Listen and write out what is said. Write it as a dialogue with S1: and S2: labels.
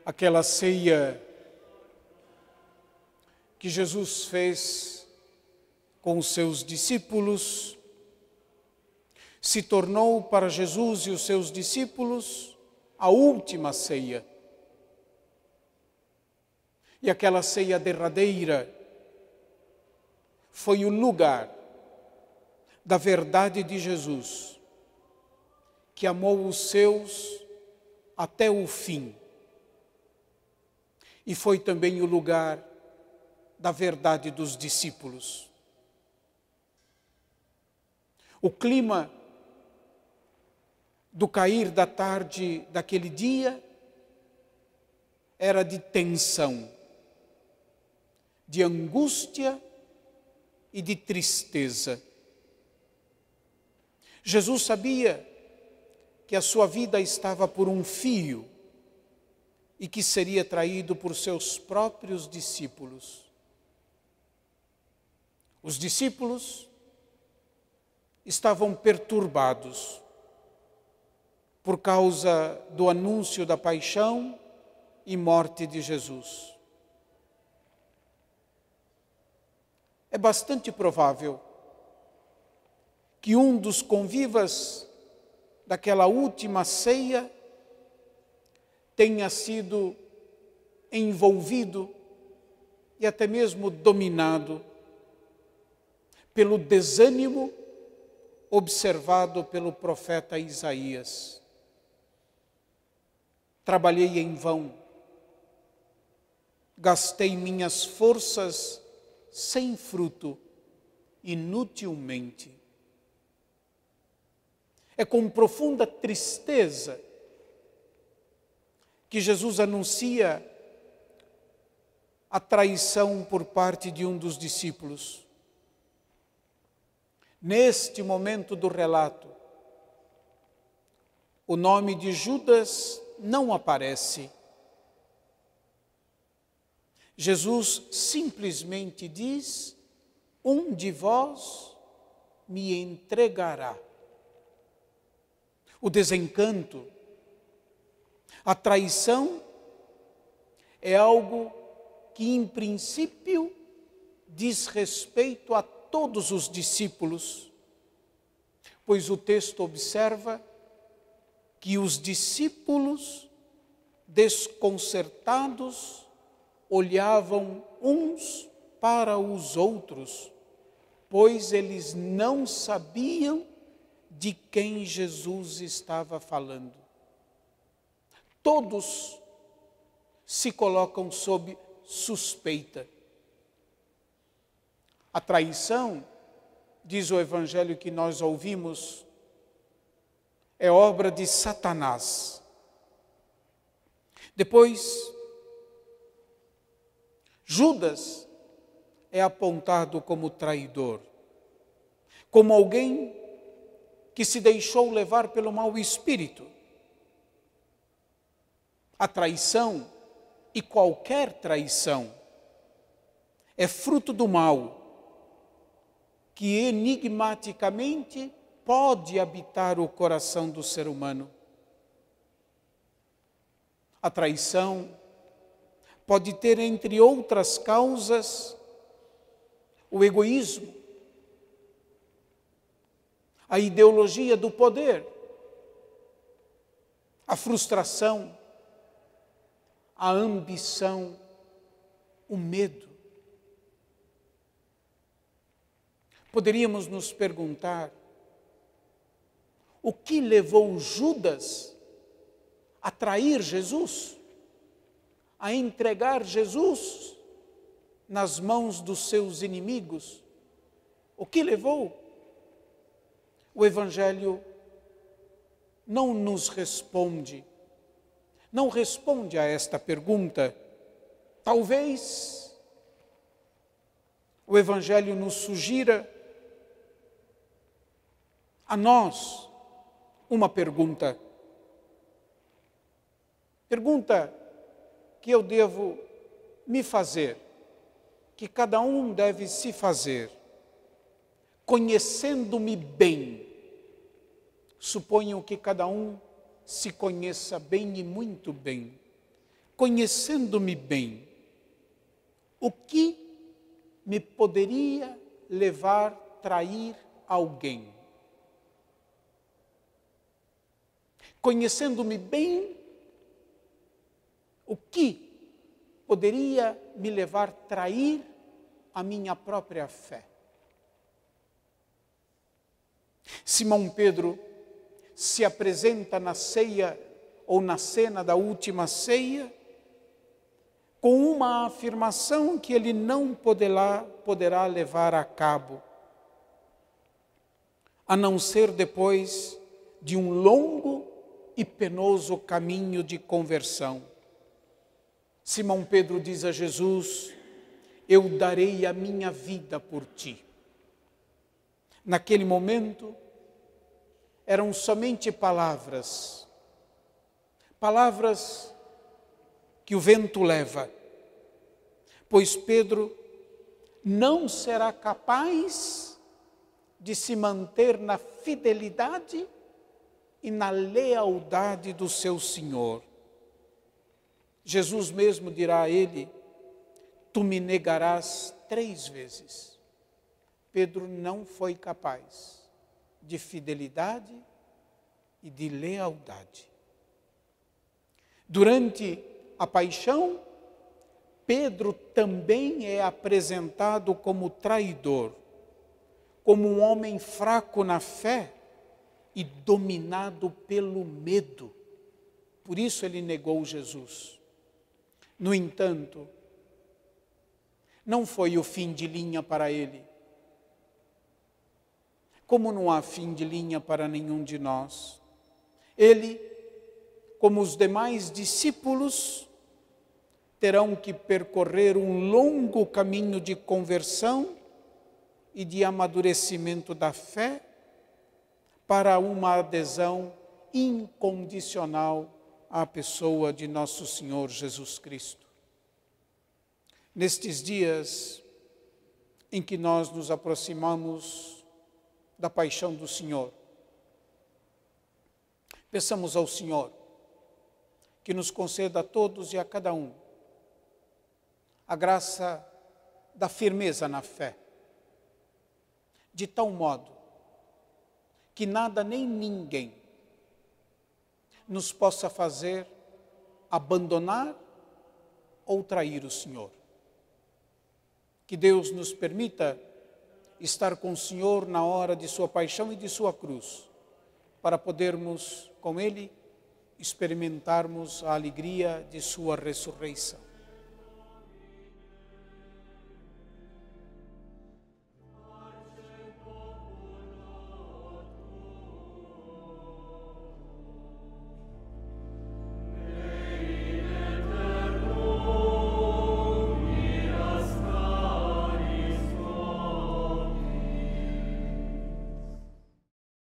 S1: aquela ceia que Jesus fez com os seus discípulos, se tornou para Jesus e os seus discípulos a última ceia. E aquela ceia derradeira foi o lugar da verdade de Jesus, que amou os seus até o fim. E foi também o lugar da verdade dos discípulos. O clima do cair da tarde daquele dia era de tensão, de angústia e de tristeza. Jesus sabia que a sua vida estava por um fio e que seria traído por seus próprios discípulos. Os discípulos estavam perturbados por causa do anúncio da paixão e morte de Jesus. É bastante provável que um dos convivas daquela última ceia tenha sido envolvido e até mesmo dominado pelo desânimo observado pelo profeta Isaías. Trabalhei em vão, gastei minhas forças sem fruto, inutilmente. É com profunda tristeza que Jesus anuncia a traição por parte de um dos discípulos. Neste momento do relato, o nome de Judas não aparece. Jesus simplesmente diz: um de vós me entregará. O desencanto, a traição é algo que, em princípio, diz respeito a todos os discípulos, pois o texto observa que os discípulos, desconcertados, olhavam uns para os outros, pois eles não sabiam de quem Jesus estava falando. Todos se colocam sob suspeita. A traição, diz o evangelho que nós ouvimos, é obra de Satanás. Depois, Judas é apontado como traidor, como alguém que se deixou levar pelo mau espírito. A traição, e qualquer traição, é fruto do mal, que enigmaticamente pode habitar o coração do ser humano. A traição pode ter, entre outras causas, o egoísmo, a ideologia do poder, a frustração, a ambição, o medo. Poderíamos nos perguntar: o que levou Judas a trair Jesus, a entregar Jesus nas mãos dos seus inimigos? O que levou? O Evangelho não nos responde, não responde a esta pergunta. Talvez o Evangelho nos sugira a nós uma pergunta. Pergunta que eu devo me fazer, que cada um deve se fazer, conhecendo-me bem. Suponho que cada um se conheça bem e muito bem. conhecendo-me bem, o que me poderia levar a trair alguém? Conhecendo-me bem, o que poderia me levar a trair a minha própria fé? Simão Pedro se apresenta na ceia ou na cena da última ceia com uma afirmação que ele não poderá levar a cabo, a não ser depois de um longo e penoso caminho de conversão. Simão Pedro diz a Jesus: eu darei a minha vida por ti. Naquele momento, eram somente palavras que o vento leva, pois Pedro não será capaz de se manter na fidelidade e na lealdade do seu Senhor. Jesus mesmo dirá a ele: tu me negarás 3 vezes. Pedro não foi capaz de fidelidade e de lealdade. Durante a paixão, Pedro também é apresentado como traidor, como um homem fraco na fé e dominado pelo medo. Por isso ele negou Jesus. No entanto, não foi o fim de linha para ele. Como não há fim de linha para nenhum de nós. Ele, como os demais discípulos, terão que percorrer um longo caminho de conversão e de amadurecimento da fé para uma adesão incondicional à pessoa de nosso Senhor Jesus Cristo. Nestes dias em que nós nos aproximamos da paixão do Senhor, peçamos ao Senhor que nos conceda a todos e a cada um a graça da firmeza na fé, de tal modo que nada nem ninguém nos possa fazer abandonar ou trair o Senhor. Que Deus nos permita estar com o Senhor na hora de sua paixão e de sua cruz, para podermos com Ele experimentarmos a alegria de sua ressurreição.